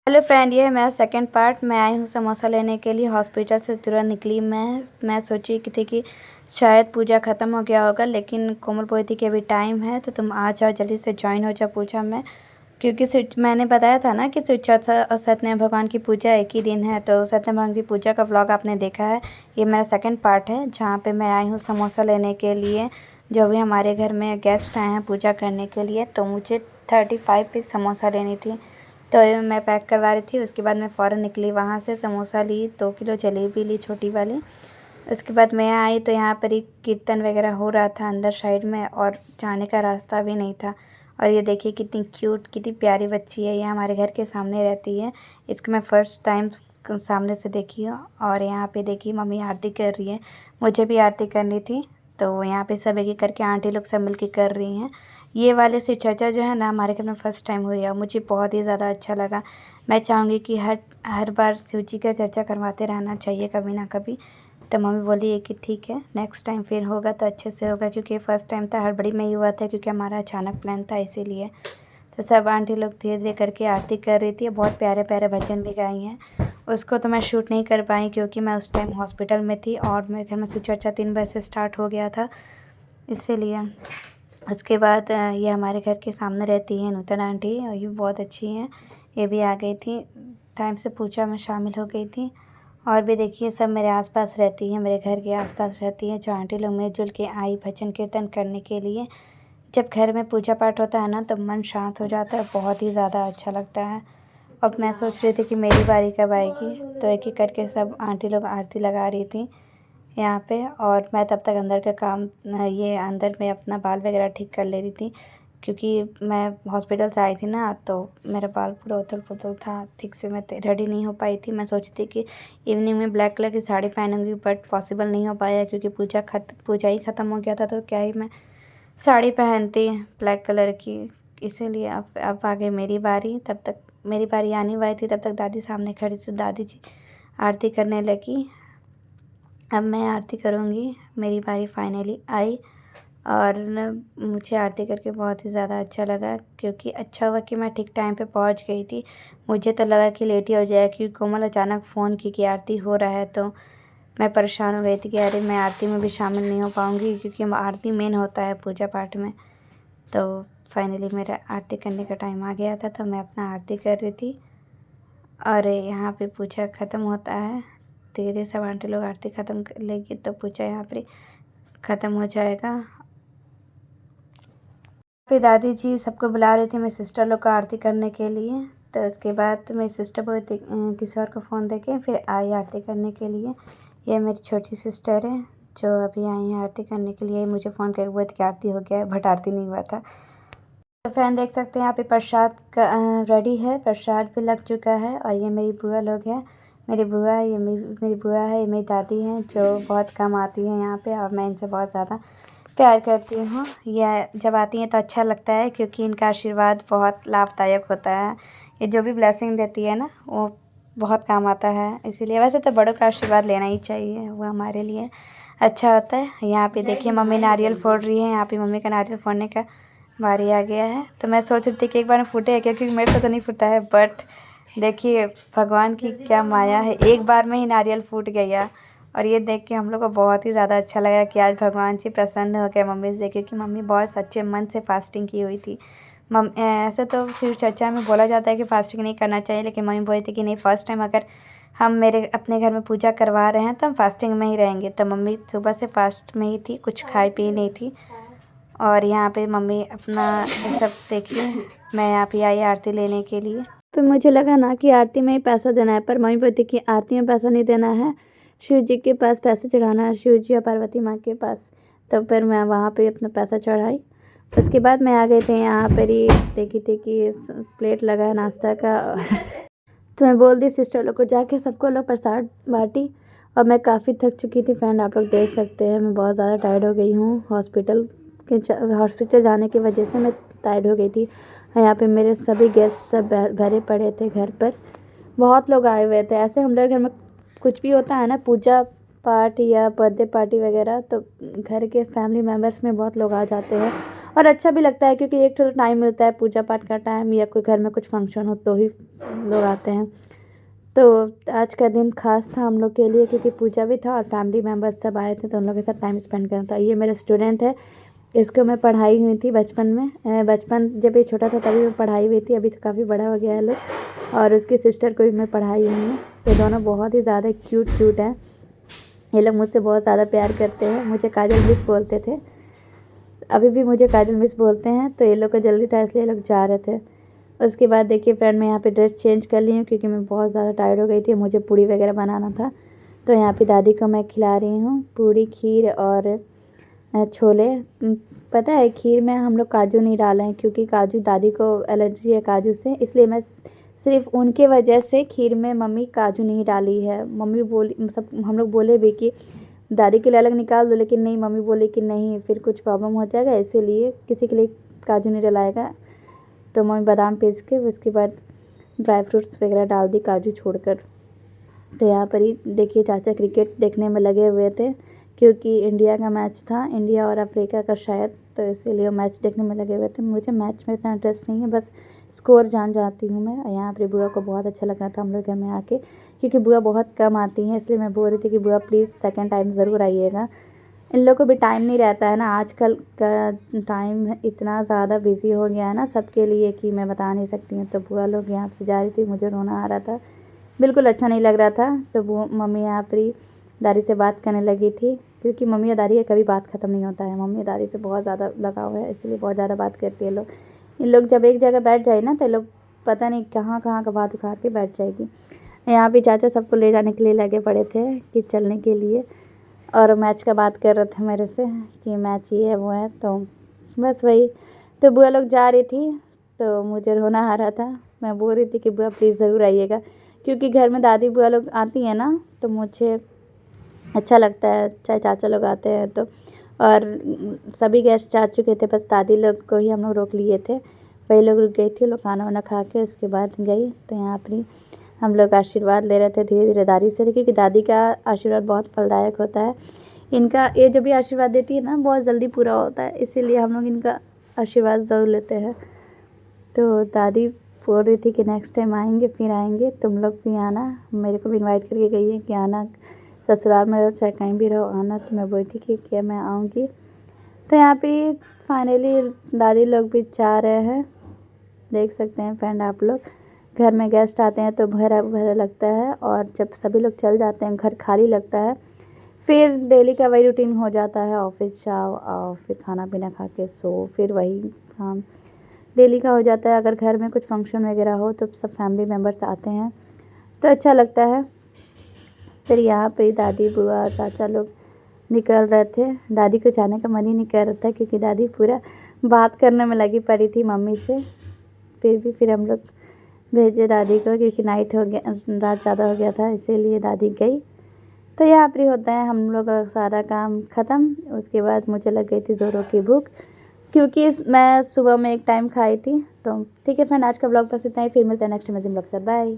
Hello friend, ये है मेरा सेकंड पार्ट। मैं आई हूँ समोसा लेने के लिए। हॉस्पिटल से तुरंत निकली मैं सोची कि थी कि शायद पूजा ख़त्म हो गया होगा, लेकिन कोमल बोली थी कि अभी टाइम है तो तुम आ जाओ, जल्दी से ज्वाइन हो जाओ पूजा में। क्योंकि मैंने बताया था ना कि चौथा और सत्यनारायण भगवान की पूजा एक ही दिन है, तो सत्यनारायण भगवान की पूजा का व्लॉग आपने देखा है। ये मेरा सेकंड पार्ट है जहाँ पे मैं आई हूँ समोसा लेने के लिए। जो भी हमारे घर में गेस्ट आए हैं पूजा करने के लिए, तो मुझे 35 पीस समोसा लेनी थी, तो ये मैं पैक करवा रही थी। उसके बाद मैं फ़ौरन निकली वहाँ से, समोसा ली, 2 किलो जलेबी ली छोटी वाली। उसके बाद मैं आई तो यहाँ पर ही कीर्तन वगैरह हो रहा था अंदर साइड में, और जाने का रास्ता भी नहीं था। और ये देखिए कितनी क्यूट, कितनी प्यारी बच्ची है। ये हमारे घर के सामने रहती है। इसको मैं फ़र्स्ट टाइम सामने से देखी हूँ। और यहाँ पे देखिए मम्मी आरती कर रही है। मुझे भी आरती करनी थी, तो यहाँ पे सब एक एक करके आंटी लोग सब मिलके कर रही हैं। ये वाले शिव चर्चा जो है ना, हमारे घर में फ़र्स्ट टाइम हुई है। मुझे बहुत ही ज़्यादा अच्छा लगा। मैं चाहूँगी कि हर बार शिव जी का चर्चा करवाते रहना चाहिए कभी ना कभी। तो मम्मी बोली है कि ठीक है, नेक्स्ट टाइम फिर होगा तो अच्छे से होगा, क्योंकि फ़र्स्ट टाइम था, हड़बड़ी में ही हुआ था, क्योंकि हमारा अचानक प्लान था इसीलिए। तो सब आंटी लोग धीरे धीरे करके आरती कर रही थी। बहुत प्यारे प्यारे भजन भी गाई हैं। उसको तो मैं शूट नहीं कर पाई, क्योंकि मैं उस टाइम हॉस्पिटल में थी और मेरे घर में शिव चर्चा 3 बजे से स्टार्ट हो गया था, इसीलिए। उसके बाद ये हमारे घर के सामने रहती हैं नूतन आंटी, और ये बहुत अच्छी हैं। ये भी आ गई थी, टाइम से पूजा में शामिल हो गई थी। और भी देखिए सब मेरे आसपास रहती हैं, मेरे घर के आसपास रहती हैं, जो आंटी लोग मिलजुल के आई भजन कीर्तन करने के लिए। जब घर में पूजा पाठ होता है ना, तो मन शांत हो जाता है, बहुत ही ज़्यादा अच्छा लगता है। अब मैं सोच रही थी कि मेरी बारी कब आएगी, तो एक एक करके सब आंटी लोग आरती लगा रही थी यहाँ पे। और मैं तब तक अंदर का काम, ये अंदर में अपना बाल वगैरह ठीक कर ले रही थी, क्योंकि मैं हॉस्पिटल से आई थी ना, तो मेरा बाल पूरा उथल पुथल था, ठीक से मैं रेडी नहीं हो पाई थी। मैं सोची थी कि इवनिंग में ब्लैक कलर की साड़ी पहनूंगी, बट पॉसिबल नहीं हो पाया, क्योंकि पूजा ही ख़त्म हो गया था, तो क्या ही मैं साड़ी पहनती ब्लैक कलर की। इसीलिए अब आ गई मेरी बारी। तब तक मेरी बारी आने वाली थी, तब तक दादी सामने खड़ी थी, दादी जी आरती करने लगी। अब मैं आरती करूँगी। मेरी बारी फाइनली आई, और मुझे आरती करके बहुत ही ज़्यादा अच्छा लगा, क्योंकि अच्छा हुआ कि मैं ठीक टाइम पे पहुंच गई थी। मुझे तो लगा कि लेट ही हो जाए, क्योंकि कोमल अचानक फ़ोन की कि आरती हो रहा है, तो मैं परेशान हो गई थी कि अरे मैं आरती में भी शामिल नहीं हो पाऊँगी, क्योंकि आरती मेन होता है पूजा पाठ में। तो फाइनली मेरा आरती करने का टाइम आ गया था, तो मैं अपना आरती कर रही थी। और यहाँ पे पूजा ख़त्म होता है, धीरे धीरे सब आंटी लोग आरती ख़त्म कर लेगी, तो पूजा यहाँ पे ख़त्म हो जाएगा। फिर दादी जी सबको बुला रही थी मेरी सिस्टर लोग को आरती करने के लिए। तो उसके बाद मेरी सिस्टर बोली थी किसी और को फ़ोन देके, फिर आई आरती करने के लिए। ये मेरी छोटी सिस्टर है जो अभी आई है आरती करने के लिए। मुझे फ़ोन करके बोली थी कि आरती हो गया है, बट आरती नहीं हुआ था। तो फैन देख सकते हैं यहाँ पे प्रसाद का रेडी है, प्रसाद भी लग चुका है। और ये मेरी बुआ लोग हैं, मेरी बुआ है, ये मेरी बुआ है, ये मेरी दादी हैं, जो बहुत कम आती हैं यहाँ पे, और मैं इनसे बहुत ज़्यादा प्यार करती हूँ। यह जब आती हैं तो अच्छा लगता है, क्योंकि इनका आशीर्वाद बहुत लाभदायक होता है। ये जो भी ब्लेसिंग देती है ना, वो बहुत काम आता है। इसीलिए वैसे तो बड़ों का आशीर्वाद लेना ही चाहिए, वो हमारे लिए अच्छा होता है। यहाँ पे देखिए मम्मी नारियल फोड़ रही है, यहाँ पे मम्मी का नारियल फोड़ने का बारी आ गया है। तो मैं सोच रही थी कि एक बार में फूटे, क्योंकि मेरे को तो नहीं फूटा है, बट देखिए भगवान की क्या माया है, एक बार में ही नारियल फूट गया। और ये देख के हम लोग को बहुत ही ज़्यादा अच्छा लगा कि आज भगवान जी प्रसन्न हो गए मम्मी से, क्योंकि मम्मी बहुत सच्चे मन से फास्टिंग की हुई थी। ऐसे तो शिव चर्चा में बोला जाता है कि फास्टिंग नहीं करना चाहिए, लेकिन मम्मी बोली थी कि नहीं, फर्स्ट टाइम अगर हम मेरे अपने घर में पूजा करवा रहे हैं तो हम फास्टिंग में ही रहेंगे। तो मम्मी सुबह से फास्ट में ही थी, कुछ खाई पी नहीं थी। और यहाँ पे मम्मी अपना ये सब देखिए, मैं यहाँ पे आई आरती लेने के लिए। तो मुझे लगा ना कि आरती में ही पैसा देना है, पर मम्मी बोलती कि आरती में पैसा नहीं देना है, शिव जी के पास पैसे चढ़ाना है, शिव जी और पार्वती माँ के पास। तो फिर मैं वहाँ पे अपना पैसा चढ़ाई। उसके बाद मैं आ गई थी यहाँ पर ही, देखी थी कि प्लेट लगा है नाश्ता का। तो मैं बोल दी सिस्टर लोग को, जाके सबको लोग प्रसाद बांटी। और मैं काफ़ी थक चुकी थी फ्रेंड, आप लोग देख सकते हैं मैं बहुत ज़्यादा टायर्ड हो गई हूँ। हॉस्पिटल जाने की वजह से मैं टायर्ड हो गई थी। यहाँ पे मेरे सभी गेस्ट सब भरे पड़े थे घर पर, बहुत लोग आए हुए थे। ऐसे हम लोग घर में कुछ भी होता है ना, पूजा पाठ या बर्थडे पार्टी वगैरह, तो घर के फैमिली मेम्बर्स में बहुत लोग आ जाते हैं। और अच्छा भी लगता है क्योंकि एक तो टाइम मिलता है पूजा पाठ का टाइम, या कोई घर में कुछ फंक्शन हो तो ही लोग आते हैं। तो आज का दिन खास था हम लोग के लिए क्योंकि पूजा भी था और फैमिली मेम्बर्स सब आए थे, तो उन लोगों के साथ टाइम स्पेंड करना था। ये मेरा स्टूडेंट है, इसको मैं पढ़ाई हुई थी बचपन में, बचपन जब ये छोटा था तभी मैं पढ़ाई हुई थी, अभी तो काफ़ी बड़ा हो गया है लोग। और उसकी सिस्टर को भी मैं पढ़ाई हुई हूँ। ये दोनों बहुत ही ज़्यादा क्यूट हैं। ये लोग मुझसे बहुत ज़्यादा प्यार करते हैं, मुझे काजल मिस बोलते थे, अभी भी मुझे काजल मिस बोलते हैं। तो ये लोग को जल्दी था इसलिए लोग जा रहे थे। उसके बाद देखिए फ्रेंड, मैं यहाँ पे ड्रेस चेंज कर ली हूँ क्योंकि मैं बहुत ज़्यादा टायर्ड हो गई थी, मुझे पूड़ी वगैरह बनाना था। तो यहाँ पे दादी को मैं खिला रही हूँ पूड़ी, खीर और छोले। पता है खीर में हम लोग काजू नहीं डाले हैं क्योंकि काजू, दादी को एलर्जी है काजू से, इसलिए मैं सिर्फ उनके वजह से खीर में मम्मी काजू नहीं डाली है। मम्मी बोली, सब हम लोग बोले भी कि दादी के लिए अलग निकाल दो, लेकिन नहीं, मम्मी बोली कि नहीं फिर कुछ प्रॉब्लम हो जाएगा, इसीलिए किसी के लिए काजू नहीं डलाएगा। तो मम्मी बादाम पीस के उसके बाद ड्राई फ्रूट्स वगैरह डाल दी काजू छोड़कर। तो यहाँ पर ही देखिए चाचा क्रिकेट देखने में लगे हुए थे क्योंकि इंडिया का मैच था, इंडिया और अफ्रीका का शायद, तो इसीलिए मैच देखने में लगे हुए थे। मुझे मैच में इतना इंटरेस्ट नहीं है, बस स्कोर जान जाती हूँ मैं। यहाँ पर बुआ को बहुत अच्छा लग रहा था हम लोग घर में आके, क्योंकि बुआ बहुत कम आती हैं, इसलिए मैं बोल रही थी कि बुआ प्लीज़ सेकंड टाइम ज़रूर आइएगा। इन लोगों को भी टाइम नहीं रहता है ना, आजकल का टाइम इतना ज़्यादा बिजी हो गया है ना सबके लिए कि मैं बता नहीं सकती हूँ। तो बुआ लोग यहाँ से जा रही थी, मुझे रोना आ रहा था, बिल्कुल अच्छा नहीं लग रहा था। तो वो मम्मी यहाँ पर दादी से बात करने लगी थी क्योंकि मम्मी और दादी का कभी बात ख़त्म नहीं होता है। मम्मी दादी से बहुत ज़्यादा लगाव है, इसलिए बहुत ज़्यादा बात करती है लोग। इन लोग जब एक जगह बैठ जाए ना तो लोग पता नहीं कहाँ कहाँ का बात उठा के बैठ जाएगी। यहाँ पे चाचा सबको ले जाने के लिए लगे पड़े थे कि चलने के लिए, और मैच का बात कर रहे थे मेरे से कि मैच ये है वो है, तो बस वही। तो बुआ लोग जा रही थी तो मुझे रोना आ रहा था, मैं बोल रही थी कि बुआ प्लीज़ ज़रूर आइएगा, क्योंकि घर में दादी बुआ लोग आती हैं ना तो मुझे अच्छा लगता है, चाहे चाचा लोग आते हैं तो। और सभी गेस्ट जा चुके थे, बस दादी लोग को ही हम लोग रोक लिए थे। वही लोग रुक गई थी, लोग खाना वाना खा के उसके बाद गई। तो यहाँ पर हम लोग आशीर्वाद ले रहे थे धीरे धीरे दादी से, क्योंकि दादी का आशीर्वाद बहुत फलदायक होता है। इनका ये जो भी आशीर्वाद देती है ना बहुत जल्दी पूरा होता है, इसीलिए हम लोग इनका आशीर्वाद ज़रूर लेते हैं। तो दादी बोल रही थी कि नेक्स्ट टाइम आएंगे, फिर आएंगे, तुम लोग भी आना, मेरे को भी इनवाइट करके गई है कि आना, ससुराल में रहो चाहे कहीं भी रहो आना। तो मैं बोली थी कि क्या मैं आऊँगी। तो यहाँ पे फाइनली दादी लोग भी जा रहे हैं, देख सकते हैं फ्रेंड आप लोग। घर में गेस्ट आते हैं तो भरा भरा लगता है, और जब सभी लोग चल जाते हैं घर खाली लगता है। फिर डेली का वही रूटीन हो जाता है, ऑफिस जाओ और फिर खाना पीना खा के सो, फिर वही काम डेली का हो जाता है। अगर घर में कुछ फंक्शन वगैरह हो तो सब फैमिली मेम्बर्स आते हैं तो अच्छा लगता है। फिर यहाँ पे दादी बुआ चाचा लोग निकल रहे थे, दादी को जाने का मन ही नहीं कर रहा था क्योंकि दादी पूरा बात करने में लगी पड़ी थी मम्मी से। फिर हम लोग भेजे दादी को क्योंकि नाइट हो गया, रात ज़्यादा हो गया था, इसीलिए दादी गई। तो यहाँ पर होता है हम लोग का सारा काम ख़त्म। उसके बाद मुझे लग गई थी ज़ोरों की भूख, क्योंकि मैं सुबह में एक टाइम खाई थी। तो ठीक है फ्रेंड, आज का ब्लॉग बस इतना ही, फिर मिलते हैं नेक्स्ट अमेजिंग ब्लॉग से, बाय।